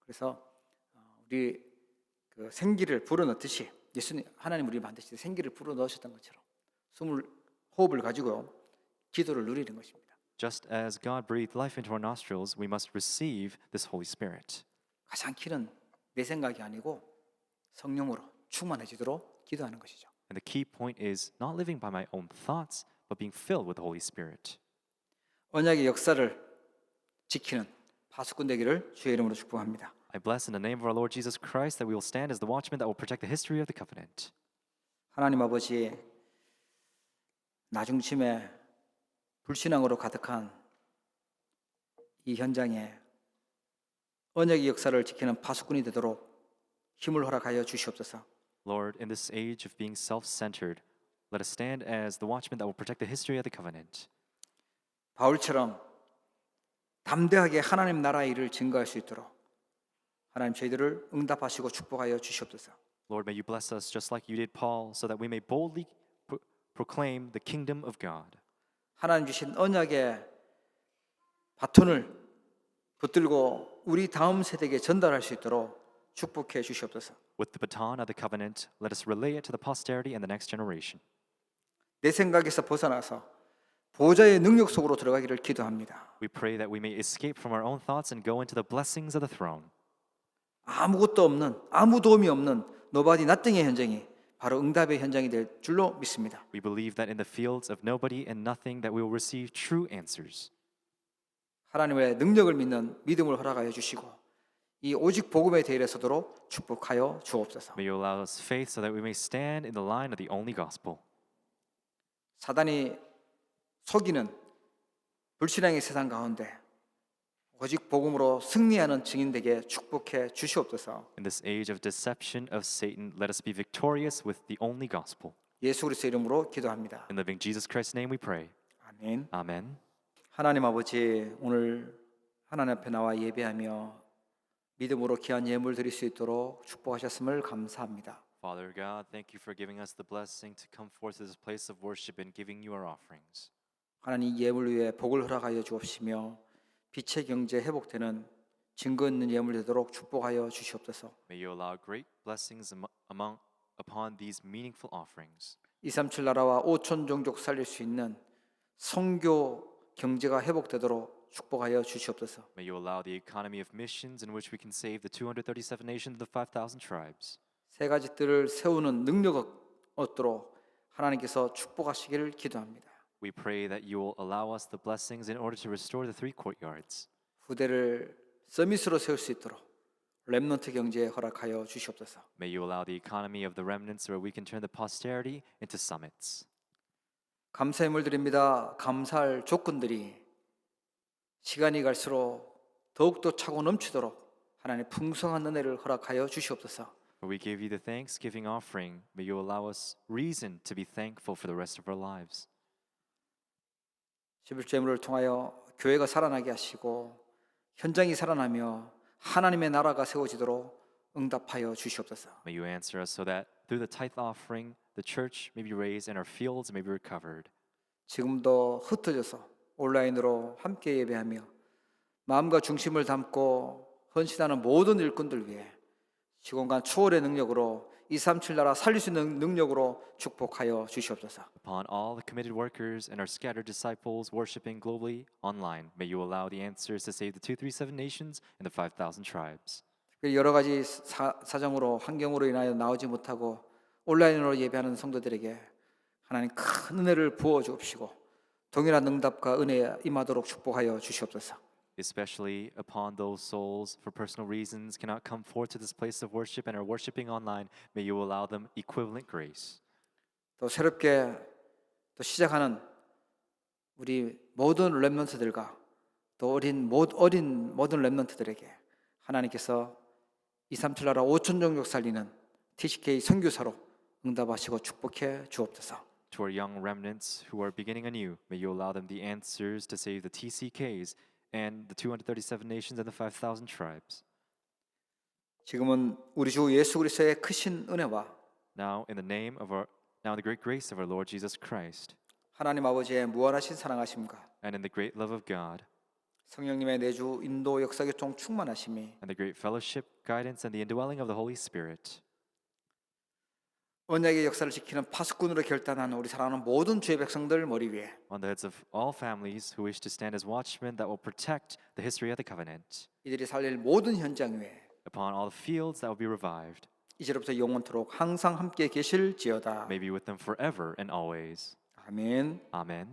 그래서 우리 그 생기를 불어넣듯이 예수님 하나님 우리 만드실 때 생기를 불어넣으셨던 것처럼 호흡을 가지고 기도를 누리는 것입니다. Just as God breathed life into our nostrils, we must receive this Holy Spirit. 가장 키는 내 생각이 아니고 성령으로 충만해지도록 기도하는 것이죠. And the key point is not living by my own thoughts, but being filled with the Holy Spirit. 언약의 역사를 지키는 파수꾼 되기를 주의 이름으로 축복합니다. I bless in the name of our Lord Jesus Christ that we will stand as the watchmen that will protect the history of the covenant. 하나님 아버지 나중침에 불신앙으로 가득한 이 현장에 언약의 역사를 지키는 파수꾼이 되도록 힘을 허락하여 주시옵소서. Lord, in this age of being self-centered, let us stand as the watchmen that will protect the history of the covenant. 바울처럼 담대하게 하나님 나라의 일을 증거할 수 있도록 하나님 저희들을 응답하시고 축복하여 주시옵소서. Lord, may you bless us just like you did Paul, so that we may boldly proclaim the kingdom of God. 하나님 주신 언약의 바톤을 붙들고 우리 다음 세대에게 전달할 수 있도록 축복해 주시옵소서. With the baton of the covenant, let us relay it to the posterity and the next generation. 내 생각에서 벗어나서 보좌의 능력 속으로 들어가기를 기도합니다. We pray that we may escape from our own thoughts and go into the blessings of the throne. 아무것도 없는 아무 도움이 없는 nobody nothing의 현장이 바로 응답의 현장이 될 줄로 믿습니다. We believe that in the fields of nobody and nothing that we will receive true answers. 하나님의 능력을 믿는 믿음을 허락하여 주시고 이 오직 복음의 대열에 서도록 축복하여 주옵소서. May you allow us faith so that we may stand in the line of the only gospel. 사단이 속이는 불신앙의 세상 가운데 오직 복음으로 승리하는 증인 되게 축복해 주시옵소서. In this age of deception of Satan, let us be victorious with the only gospel. 예수 그리스도 이름으로 기도합니다. In living Jesus Christ's name we pray. 아멘. Amen. 하나님 아버지, 오늘 하나님 앞에 나와 예배하며 믿음으로 귀한 예물 드릴 수 있도록 축복하셨음을 감사합니다. Father God, thank you for giving us the blessing to come forth to this place of worship and giving you our offerings. 하나님 예물 위에 복을 허락하여 주옵시며 빛의 경제 회복되는 증거 있는 예물 되도록 축복하여 주시옵소서. May you allow great blessings upon these meaningful offerings. 237 나라와 5천 종족 살릴 수 있는 선교 경제가 회복되도록 축복하여 주시옵소서. May you allow the economy of missions in which we can save the 237 nations and the 5,000 tribes. 세 가지 뜰을 세우는 능력을 얻도록 하나님께서 축복하시기를 기도합니다. We pray that you will allow us the blessings in order to restore the 3 courtyards. 후대를 서밋으로 세울 수 있도록 렘넌트 경제에 허락하여 주시옵소서. May you allow the economy of the remnants where we can turn the posterity into summits. 감사 예물 드립니다. 감사할 조건들이 시간이 갈수록 더욱더 차고 넘치도록 하나님 풍성한 은혜를 허락하여 주시옵소서. For we give you the thanksgiving offering. May you allow us reason to be thankful for the rest of our lives. 11조 예물을 통하여 교회가 살아나게 하시고 현장이 살아나며 하나님의 나라가 세워지도록 응답하여 주시옵소서. May you answer us so that through the tithe offering, the church may be raised and our fields may be recovered. 지금도 흩어져서 온라인으로 함께 예배하며 마음과 중심을 담고 헌신하는 모든 일꾼들 위해 시공간 초월의 능력으로 237 나라 살릴 수 있는 능력으로 축복하여 주시옵소서. Upon all the committed workers and our scattered disciples worshiping globally online, may you allow the answers to save the 237 nations and the 5,000 tribes. 특별히 여러 가지 사정으로 환경으로 인하여 나오지 못하고 온라인으로 예배하는 성도들에게 하나님 큰 은혜를 부어 주옵시고 동일한 응답과 은혜에 임하도록 축복하여 주시옵소서. Especially upon those souls for personal reasons cannot come forth to this place of worship and are worshiping online, may you allow them equivalent grace. 또 새롭게 또 시작하는 우리 모든 렘넌트들과 또 어린 모든 렘넌트들에게 하나님께서 237 나라 5천 종족 살리는 TCK 선교사로 응답하시고 축복해 주옵소서. To our young remnants who are beginning anew, may you allow them the answers to save the TCKs and the 237 nations and the 5,000 tribes. 지금은 우리 주 예수 그리스도의 크신 은혜와 Now in the great grace of our Lord Jesus Christ 하나님 아버지의 무한하신 사랑하심과 and in the great love of God 성령님의 내주 인도 역사 교통 충만하심이 and the great fellowship, guidance and the indwelling of the Holy Spirit 언약의 역사를 지키는 파수꾼으로 결단한 우리 사랑하는 모든 주의 백성들 머리 위에 on the heads of all families who wish to stand as watchmen that will protect the history of the covenant, 이들이 살릴 모든 현장 위에 upon all the fields that will be revived, 이제로부터 영원토록 항상 함께 계실지어다. may be with them forever and always. 아멘. Amen.